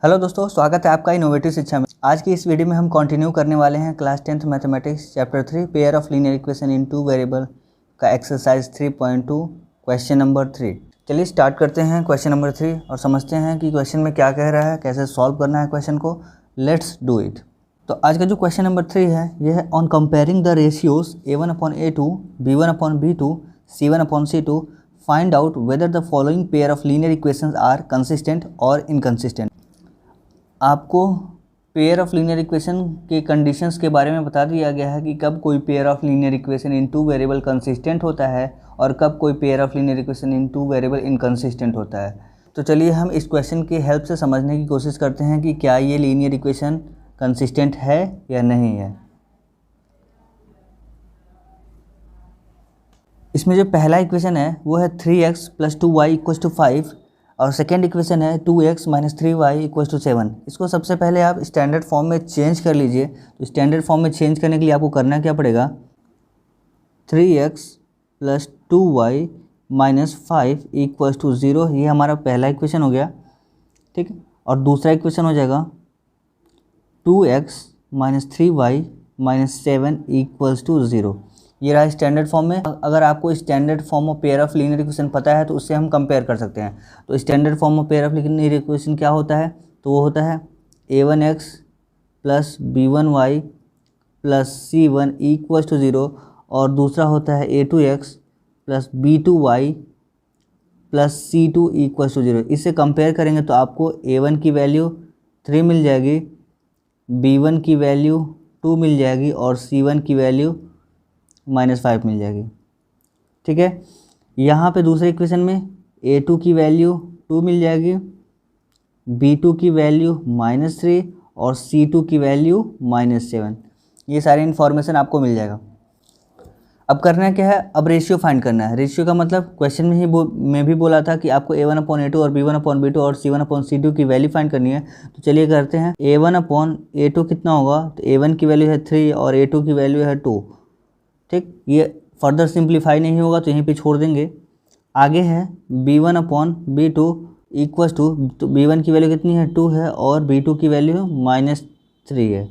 Hello दोस्तों, स्वागत है आपका इनोवेटिव शिक्षा में। आज की इस वीडियो में हम कंटिन्यू करने वाले हैं class 10th mathematics chapter 3 pair of linear equation in two variable का एक्सरसाइज 3.2 क्वेश्चन नंबर 3। चलिए स्टार्ट करते हैं क्वेश्चन नंबर 3 और समझते हैं कि क्वेश्चन में क्या कह रहा है, कैसे सॉल्व करना है क्वेश्चन को। Let's do it. तो आज का जो क्वेश्चन नंबर 3 है यह है on comparing the ratios a1/a2, b1/b2, c1/c2 find out whether the following pair of linear equations are consistent और इनकंसिस्टेंट। आपको पेयर ऑफ लीनियर इक्वेशन के कंडीशंस के बारे में बता दिया गया है कि कब कोई pair of linear equation in two variable consistent होता है और कब कोई pair of linear equation in two variable inconsistent होता है। तो चलिए हम इस क्वेश्चन की हेल्प से समझने की कोशिश करते हैं कि क्या ये लीनियर इक्वेशन कंसिस्टेंट है या नहीं है। इसमें जो पहला इक्वेशन है वो है 3x + 2y = 5 और सेकेंड इक्वेशन है 2x - 3y = 7। इसको सबसे पहले आप स्टैंडर्ड फॉर्म में चेंज कर लीजिए। तो स्टैंडर्ड फॉर्म में चेंज करने के लिए आपको करना क्या पड़ेगा, 3x + 2y - 5 = 0। ये हमारा पहला इक्वेशन हो गया, ठीक। और दूसरा इक्वेशन हो जाएगा 2x - 3y - 7 = 0। ये रहा स्टैंडर्ड फॉर्म में। अगर आपको standard form of pair of linear equation पता है तो उससे हम कंपेयर कर सकते हैं। तो standard form of pair of linear equation क्या होता है, तो वो होता है a1x + b1y + c1 = 0 और दूसरा होता है a2x + b2y + c2 = 0। इससे कंपेयर करेंगे तो आपको a1 की वैल्यू 3 मिल जाएगी, b1 की वैल्यू 2 मिल जाएगी और c1 की वैल्यू -5 मिल जाएगी, ठीक है। यहाँ पे दूसरे इक्वेशन में a2 की वैल्यू 2 मिल जाएगी, b2 की वैल्यू -3 और c2 की वैल्यू -7। ये सारी इन्फॉर्मेशन आपको मिल जाएगा। अब करना क्या है, अब रेशियो फाइंड करना है। रेशियो का मतलब क्वेश्चन में ही मैं भी बोला था कि आपको a1/a2 और b1/b2 और c1/c2 की वैल्यू फाइंड करनी है। तो चलिए करते हैं। a1/a2 कितना होगा, तो a1 की वैल्यू है 3 और a2 की वैल्यू है 2, ठीक। ये फर्दर सिंप्लीफाई नहीं होगा तो यहीं पे छोड़ देंगे। आगे है b1/b2 इक्वस टू, तो b1 की वैल्यू कितनी है, 2 है और b2 की वैल्यू -3 है।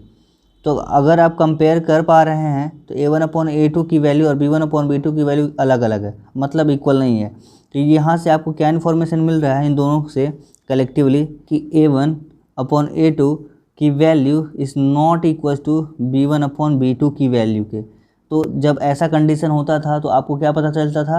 तो अगर आप कंपेयर कर पा रहे हैं तो a1/a2 की वैल्यू और b1/b2 की वैल्यू अलग अलग है, मतलब इक्वल नहीं है। तो यहाँ से आपको क्या इन्फॉर्मेशन मिल रहा है इन दोनों से कलेक्टिवली कि a1/a2 की value is not equal to b1/b2 की वैल्यू के। तो जब ऐसा कंडीशन होता था तो आपको क्या पता चलता था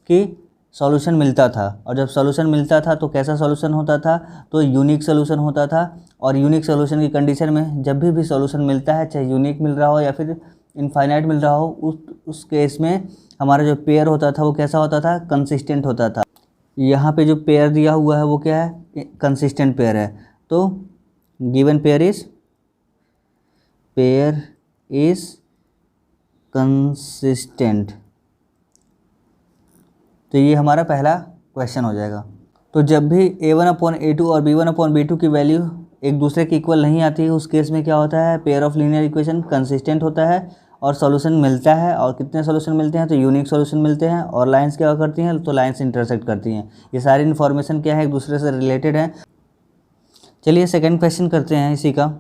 कि सॉल्यूशन मिलता था, और जब सॉल्यूशन मिलता था तो कैसा सॉल्यूशन होता था, तो यूनिक सॉल्यूशन होता था। और यूनिक सॉल्यूशन की कंडीशन में जब भी सॉल्यूशन मिलता है, चाहे यूनिक मिल रहा हो या फिर इनफाइनाइट मिल रहा हो, उस केस में हमारा जो पेयर होता था वो कैसा होता था, कंसिस्टेंट होता था। यहाँ पे जो पेयर दिया हुआ है वो क्या है, कंसिस्टेंट पेयर है। तो गिवन पेयर इज कंसिस्टेंट। तो ये हमारा पहला क्वेश्चन हो जाएगा। तो जब भी a1/a2 और b1/b2 की वैल्यू एक दूसरे के इक्वल नहीं आती है, उस केस में क्या होता है, pair of linear equation consistent होता है और सॉल्यूशन मिलता है। और कितने सॉल्यूशन मिलते हैं, तो यूनिक सॉल्यूशन मिलते हैं। और लाइंस क्या करती हैं, तो लाइंस इंटरसेक्ट करती हैं। ये सारी इन्फॉर्मेशन क्या है, एक दूसरे से रिलेटेड है। चलिए सेकेंड क्वेश्चन करते हैं इसी का।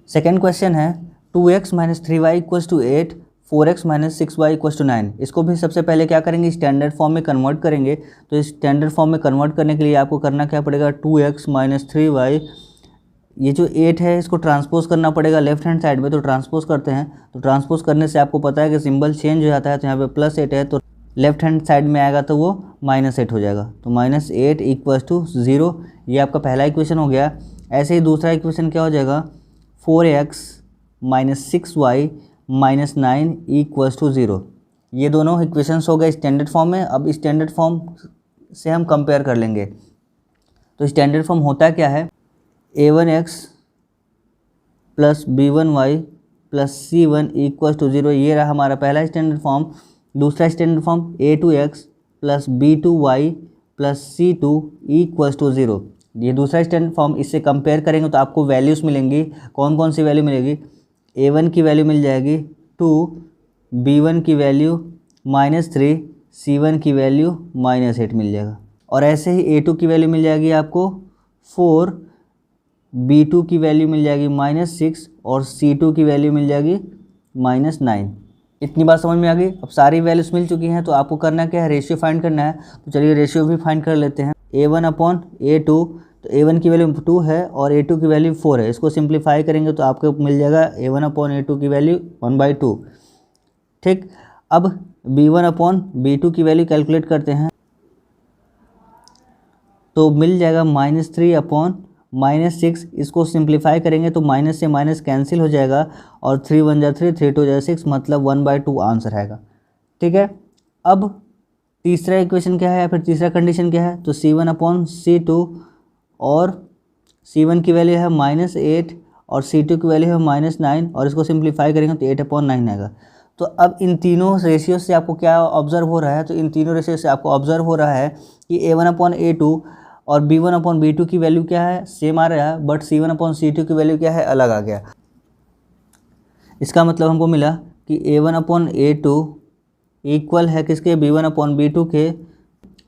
सेकेंड क्वेश्चन है 2x - 3y = 8, 4x - 6y = 9। इसको भी सबसे पहले क्या करेंगे, स्टैंडर्ड फॉर्म में कन्वर्ट करेंगे। तो इस स्टैंडर्ड फॉर्म में कन्वर्ट करने के लिए आपको करना क्या पड़ेगा, 2x - 3y, ये जो 8 है इसको ट्रांसपोज करना पड़ेगा लेफ्ट हैंड साइड में। तो ट्रांसपोज करते हैं। तो ट्रांसपोज करने से आपको पता है कि सिंबल चेंज हो जाता है। तो यहाँ पे +8 है तो लेफ्ट हैंड साइड में आएगा तो वो -8 हो जाएगा। तो -8 = 0। ये आपका पहला इक्वेशन हो गया। ऐसे ही दूसरा इक्वेशन क्या हो जाएगा, 4x - 6y - 9 = 0। ये दोनों इक्वेशंस हो गए स्टैंडर्ड फॉर्म में। अब स्टैंडर्ड फॉर्म से हम कंपेयर कर लेंगे। तो स्टैंडर्ड फॉर्म होता क्या है, a1x + b1y + c1 = 0। ये रहा हमारा पहला स्टैंडर्ड फॉर्म। दूसरा standard form a2x + b2y + c2 = 0। ये दूसरा स्टैंडर्ड फॉर्म। इससे कंपेयर करेंगे तो आपको वैल्यूज़ मिलेंगी। कौन कौन सी वैल्यू मिलेगी, a1 की वैल्यू मिल जाएगी 2, b1 की वैल्यू -3, c1 की वैल्यू -8 मिल जाएगा। और ऐसे ही a2 की वैल्यू मिल जाएगी आपको 4, B2 की वैल्यू मिल जाएगी -6 और C2 की वैल्यू मिल जाएगी -9। इतनी बात समझ में आ गई। अब सारी वैल्यूज मिल चुकी हैं तो आपको करना क्या है, रेशियो फाइंड करना है। तो चलिए रेशियो भी फाइंड कर लेते हैं। A1/A2, तो A1 की वैल्यू 2 है और A2 की वैल्यू 4 है। इसको सिंप्लीफाई करेंगे तो आपको मिल जाएगा A1/A2 की वैल्यू 1/2। ठीक, अब B1/B2 की वैल्यू कैलकुलेट करते हैं तो मिल जाएगा -3/-6। इसको सिंप्लीफाई करेंगे तो माइनस से माइनस कैंसिल हो जाएगा और 3 1 जा 3, 3 2 जा 6, मतलब 1/2 आंसर आएगा। ठीक है, अब तीसरा इक्वेशन क्या है या फिर तीसरा कंडीशन क्या है, तो C1/C2 और C1 की वैल्यू है -8 और C2 की वैल्यू है -9 और इसको सिंप्लीफाई करेंगे तो 8/9 आएगा। तो अब इन तीनों रेशियो से आपको क्या ऑब्जर्व हो रहा है, तो इन तीनों रेशियो से आपको ऑब्जर्व हो रहा है कि A1/A2 और B1/B2 की वैल्यू क्या है, सेम आ रहा है, बट C1/C2 की वैल्यू क्या है, अलग आ गया। इसका मतलब हमको मिला कि A1/A2 इक्वल है किसके, B1/B2 के,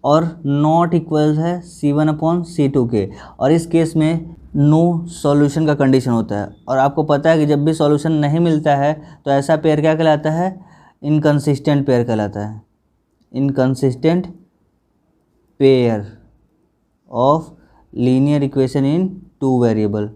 और नॉट इक्वल है C1/C2 के। और इस केस में नो सॉल्यूशन का कंडीशन होता है। और आपको पता है कि जब भी सॉल्यूशन नहीं मिलता है तो ऐसा पेयर क्या कहलाता है, इनकंसिस्टेंट पेयर कहलाता है। Inconsistent pair of linear equation in 2 variable.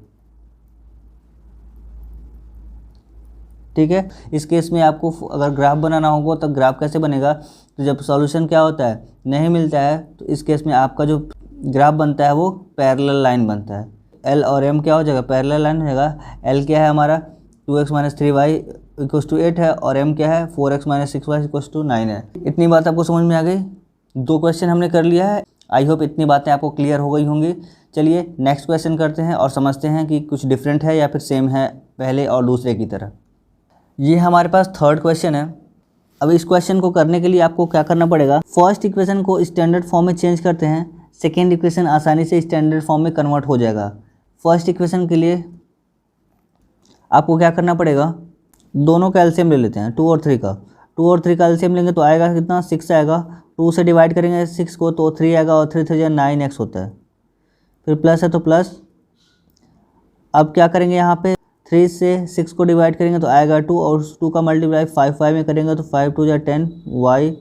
ठीक है, इस केस में आपको अगर ग्राफ बनाना होगा तो ग्राफ कैसे बनेगा, तो जब सॉल्यूशन क्या होता है, नहीं मिलता है, तो इस केस में आपका जो ग्राफ बनता है वो पैरेलल लाइन बनता है। L और M क्या हो जाएगा, पैरेलल लाइन हो जाएगा। L क्या है हमारा 2x - 3y = 8 है और M क्या है 4x - 6y = 9 है। इतनी बात आपको समझ में आ गई। 2 क्वेश्चन हमने कर लिया है। आई होप इतनी बातें आपको क्लियर हो गई होंगी। चलिए नेक्स्ट क्वेश्चन करते हैं और समझते हैं कि कुछ डिफरेंट है या फिर सेम है पहले और दूसरे की तरह। ये हमारे पास थर्ड क्वेश्चन है। अब इस क्वेश्चन को करने के लिए आपको क्या करना पड़ेगा, फर्स्ट इक्वेशन को स्टैंडर्ड फॉर्म में चेंज करते हैं, सेकेंड इक्वेशन आसानी से स्टैंडर्ड फॉर्म में कन्वर्ट हो जाएगा। फर्स्ट इक्वेशन के लिए आपको क्या करना पड़ेगा, दोनों का एलसीएम ले लेते हैं, 2 और 3 का। 2 और 3 का एलसीएम लेंगे तो आएगा कितना, 6 आएगा। 2 से डिवाइड करेंगे 6 को तो 3 आएगा और 3 3 9x होता है। फिर प्लस है तो प्लस। अब क्या करेंगे, यहाँ पे 3 से 6 को डिवाइड करेंगे तो आएगा 2 और 2 का मल्टीप्लाई 5 में करेंगे तो 5 2 जा 10 y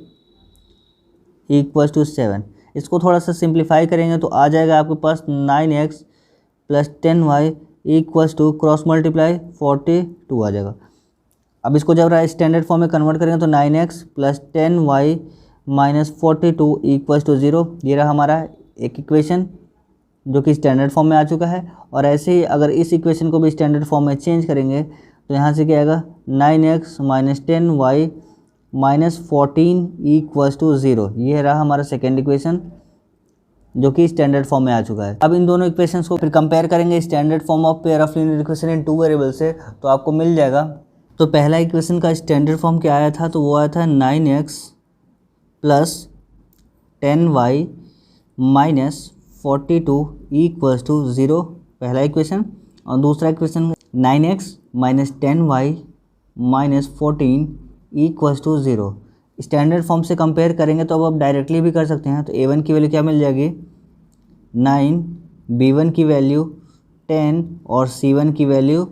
= 7। इसको थोड़ा सा सिंप्लीफाई करेंगे तो आ जाएगा आपके पास 9x + 10y = क्रॉस मल्टीप्लाई 42 आ जाएगा। अब इसको जब स्टैंडर्ड फॉर्म में कन्वर्ट करेंगे तो 9x + 10y - 42 = 0। ये रहा हमारा एक इक्वेशन जो कि स्टैंडर्ड फॉर्म में आ चुका है। और ऐसे ही अगर इस इक्वेशन को भी स्टैंडर्ड फॉर्म में चेंज करेंगे तो यहाँ से क्या आएगा, 9x - 10y - 14 = 0। ये रहा हमारा सेकेंड इक्वेशन जो कि स्टैंडर्ड फॉर्म में आ चुका है। अब इन दोनों इक्वेशंस को फिर कंपेयर करेंगे standard form of pair of linear equation in 2 variable से, तो आपको मिल जाएगा। तो पहला इक्वेशन का स्टैंडर्ड फॉर्म क्या आया था, तो वो आया था 9x + 10y - 42 = 0, पहला इक्वेशन। और दूसरा equation 9x - 10y - 14 = 0। Standard form से कंपेयर करेंगे तो अब आप डायरेक्टली भी कर सकते हैं। तो A1 की वैल्यू क्या मिल जाएगी, 9, B1 की वैल्यू 10 और C1 की वैल्यू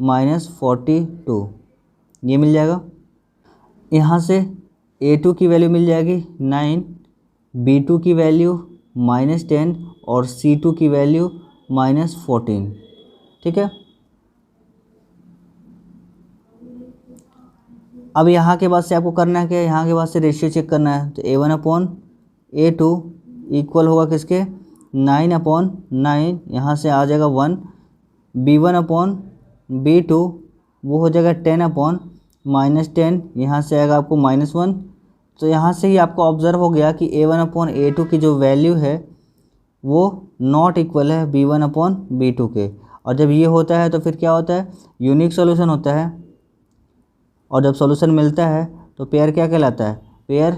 -42, ये मिल जाएगा। यहाँ से A2 की वैल्यू मिल जाएगी 9, B2 की वैल्यू -10 और C2 की वैल्यू -14। ठीक है, अब यहाँ के बाद से आपको करना है क्या, यहाँ के बाद से रेशियो चेक करना है। तो A1/A2 इक्वल होगा किसके, 9/9, यहाँ से आ जाएगा 1। B1/B2 वो हो जाएगा 10/-10, यहाँ से आएगा आपको -1। तो यहाँ से ही आपको ऑब्जर्व हो गया कि A1/A2 की जो वैल्यू है वो नॉट इक्वल है B1/B2 के। और जब ये होता है तो फिर क्या होता है, यूनिक सॉल्यूशन होता है। और जब सॉल्यूशन मिलता है तो पेयर क्या कहलाता है, पेयर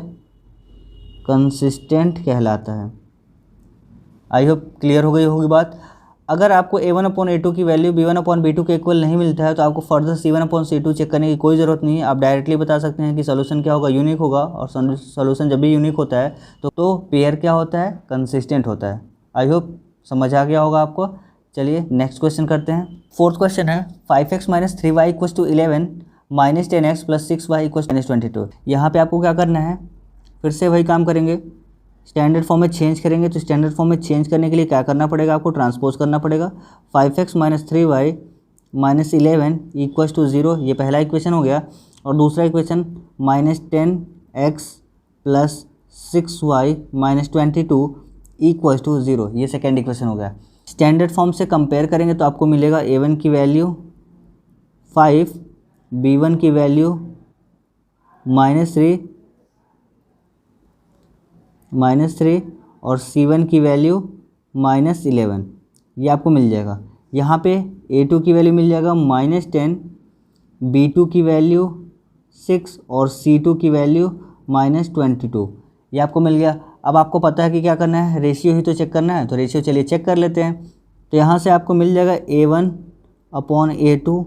कंसिस्टेंट कहलाता है। आई होप क्लियर हो गई होगी बात। अगर आपको A1/A2 की वैल्यू B1/B2 के इक्वल नहीं मिलता है तो आपको फर्दर C1/C2 चेक करने की कोई ज़रूरत नहीं है। आप डायरेक्टली बता सकते हैं कि सॉल्यूशन क्या होगा, यूनिक होगा। और सॉल्यूशन जब भी यूनिक होता है तो पेयर क्या होता है, कंसिस्टेंट होता है। आई होप समझ आ गया होगा आपको। चलिए नेक्स्ट क्वेश्चन करते हैं। फोर्थ क्वेश्चन है 5x minus 3y equals to 11 minus 10x plus 6y equals minus 22। यहाँ पे आपको क्या करना है, फिर से वही काम करेंगे, स्टैंडर्ड फॉर्म में चेंज करेंगे। तो स्टैंडर्ड फॉर्म में चेंज करने के लिए क्या करना पड़ेगा, आपको ट्रांसपोज करना पड़ेगा। 5x minus 3y minus 11 equals to 0, ये पहला इक्वेशन हो गया। और दूसरा equation minus 10x plus 6y minus 22 equals to 0, ये सेकेंड इक्वेशन हो गया। स्टैंडर्ड फॉर्म से कंपेयर करेंगे तो आपको मिलेगा a1 की वैल्यू 5, b1 की वैल्यू -3 और c1 की वैल्यू -11, ये आपको मिल जाएगा। यहाँ पे a2 की वैल्यू मिल जाएगा -10, b2 की वैल्यू 6 और c2 की वैल्यू -22, ये आपको मिल गया। अब आपको पता है कि क्या करना है, रेशियो ही तो चेक करना है। तो रेशियो चलिए चेक कर लेते हैं। तो यहाँ से आपको मिल जाएगा a1 upon a2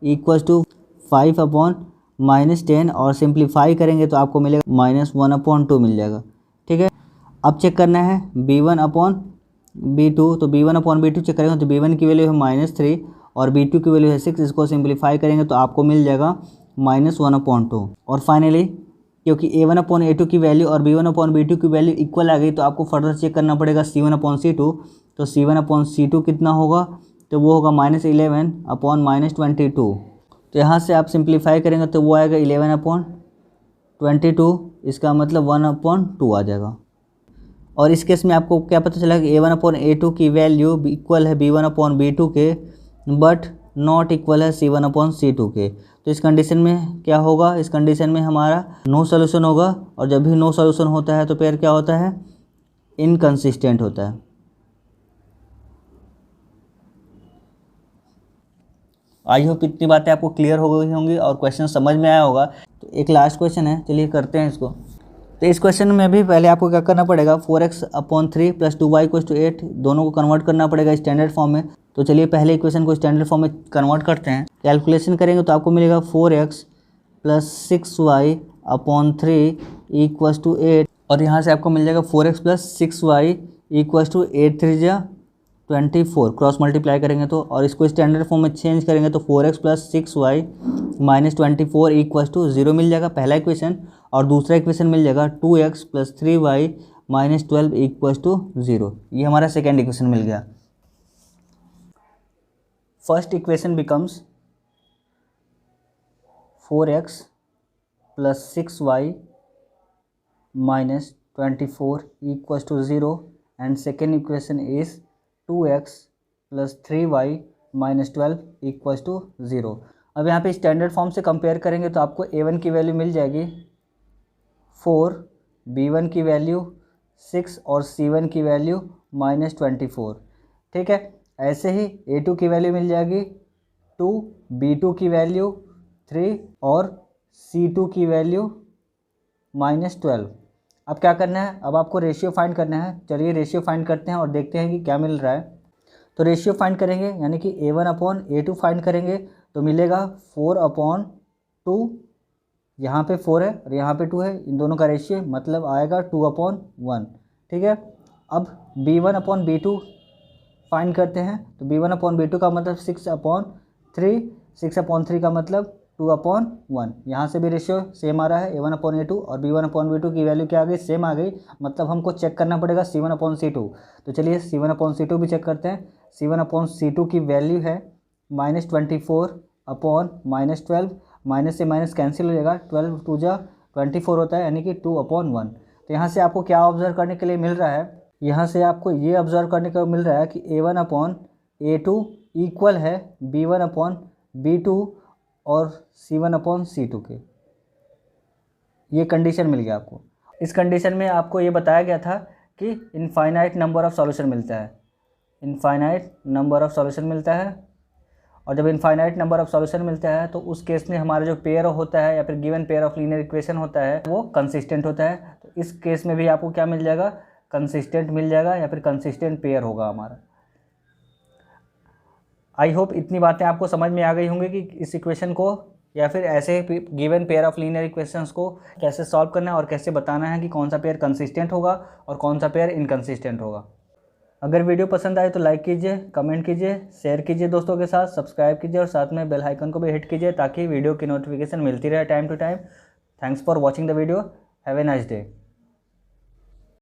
equals to 5 upon -10 और सिंप्लीफाई करेंगे तो आपको मिलेगा -1/2 मिल जाएगा। ठीक है, अब चेक करना है b1 अपॉन b2। तो b1 अपॉन b2 चेक करेंगे तो b1 की वैल्यू है -3 और b2 की वैल्यू है 6। इसको सिंप्लीफाई करेंगे तो आपको मिल जाएगा -1/2। और फाइनली क्योंकि a1 अपॉन a2 की वैल्यू और b1 अपॉन b2 की वैल्यू इक्वल आ गई तो आपको फर्दर चेक करना पड़ेगा c1 अपॉन c2। तो c1 अपॉन c2 कितना होगा, तो वो होगा -11 अपॉन -22। तो यहाँ से आप सिंप्लीफाई करेंगे तो वो आएगा 11 अपॉन 22, इसका मतलब 1/2 आ जाएगा। और इस केस में आपको क्या पता चला कि a1 अपॉन a2 की वैल्यू इक्वल है b1 अपॉन b2 के, बट नॉट इक्वल है c1 अपॉन c2 के। तो इस कंडीशन में क्या होगा, इस कंडीशन में हमारा नो सॉल्यूशन होगा। और जब भी नो सॉल्यूशन होता है तो पेयर क्या होता है, इनकंसिस्टेंट होता है। आई होप इतनी बातें आपको क्लियर हो गई होंगी और क्वेश्चन समझ में आया होगा। तो एक लास्ट क्वेश्चन है, चलिए करते हैं इसको। तो इस क्वेश्चन में भी पहले आपको क्या करना पड़ेगा, 4x upon 3 plus 2y equal to 8, दोनों को कन्वर्ट करना पड़ेगा स्टैंडर्ड फॉर्म में। तो चलिए पहले इक्वेशन को स्टैंडर्ड फॉर्म में कन्वर्ट करते हैं। कैलकुलेशन करेंगे तो आपको मिलेगा 4x plus 6y upon 3 equal to 8, और यहाँ से आपको मिल जाएगा 4x plus 6y equal to 8 3 जा 24, क्रॉस मल्टीप्लाई करेंगे तो। और इसको स्टैंडर्ड फॉर्म में चेंज करेंगे तो 4x plus 6y minus 24 equal to 0 मिल जाएगा, पहला इक्वेशन। और दूसरा इक्वेशन मिल जाएगा 2x plus 3y minus 12 equal to 0, ये हमारा सेकेंड इक्वेशन मिल गया। First equation becomes 4x plus 6y minus 24 equal to 0 and second equation is 2x plus 3y minus 12 equal to 0। अब यहाँ पे स्टैंडर्ड फॉर्म से कंपेयर करेंगे तो आपको a1 की वैल्यू मिल जाएगी 4, b1 की वैल्यू 6 और c1 की वैल्यू -24। ठीक है, ऐसे ही a2 की वैल्यू मिल जाएगी 2, b2 की वैल्यू 3 और c2 की वैल्यू -12। अब क्या करना है, अब आपको रेशियो फाइंड करना है। चलिए रेशियो फाइंड करते हैं और देखते हैं कि क्या मिल रहा है। तो रेशियो फाइंड करेंगे यानी कि a1 अपॉन a2 फाइंड करेंगे तो मिलेगा 4/2, यहाँ पे 4 है और यहाँ पे 2 है, इन दोनों का रेशियो मतलब आएगा 2/1। ठीक है, अब b1 अपॉन b2 फाइंड करते हैं। तो b1 अपॉन b2 का मतलब 6/3, 6/3 का मतलब 2/1। यहाँ से भी रेशियो सेम आ रहा है, a1 अपॉन a2 और b1 अपॉन b2 की वैल्यू क्या आ गई, सेम आ गई। मतलब हमको चेक करना पड़ेगा c1 अपॉन c2। तो चलिए c1 अपॉन c2 भी चेक करते हैं। c1 अपॉन c2 की वैल्यू है -24 अपॉन -12, माइनस से माइनस कैंसिल हो जाएगा, 12 2 जा 24 होता है यानी कि 2/1। तो यहाँ से आपको क्या ऑब्जर्व करने के लिए मिल रहा है, यहाँ से आपको ये ऑब्जर्व करने को मिल रहा है कि a1 अपॉन a2 इक्वल है b1 अपॉन b2 और c1 अपॉन c2 के। ये कंडीशन मिल गया आपको। इस कंडीशन में आपको ये बताया गया था कि इनफाइनाइट नंबर ऑफ सॉल्यूशन मिलता है, इनफाइनाइट नंबर ऑफ सॉल्यूशन मिलता है। और जब इनफाइनाइट नंबर ऑफ सॉल्यूशन मिलता है तो उस केस में हमारा जो पेयर होता है या फिर given pair of linear equation होता है वो कंसिस्टेंट होता है। तो इस केस में भी आपको क्या मिल जाएगा, कंसिस्टेंट मिल जाएगा या फिर कंसिस्टेंट पेयर होगा हमारा। आई होप इतनी बातें आपको समझ में आ गई होंगी कि इस इक्वेशन को या फिर ऐसे given pair of linear equations को कैसे सॉल्व करना है और कैसे बताना है कि कौन सा पेयर कंसिस्टेंट होगा और कौन सा पेयर इनकंसिस्टेंट होगा। अगर वीडियो पसंद आए तो लाइक कीजिए, कमेंट कीजिए, शेयर कीजिए दोस्तों के साथ, सब्सक्राइब कीजिए और साथ में बेल आइकन को भी हिट कीजिए ताकि वीडियो की नोटिफिकेशन मिलती रहे time to time. Thanks for watching the video. Have a nice day.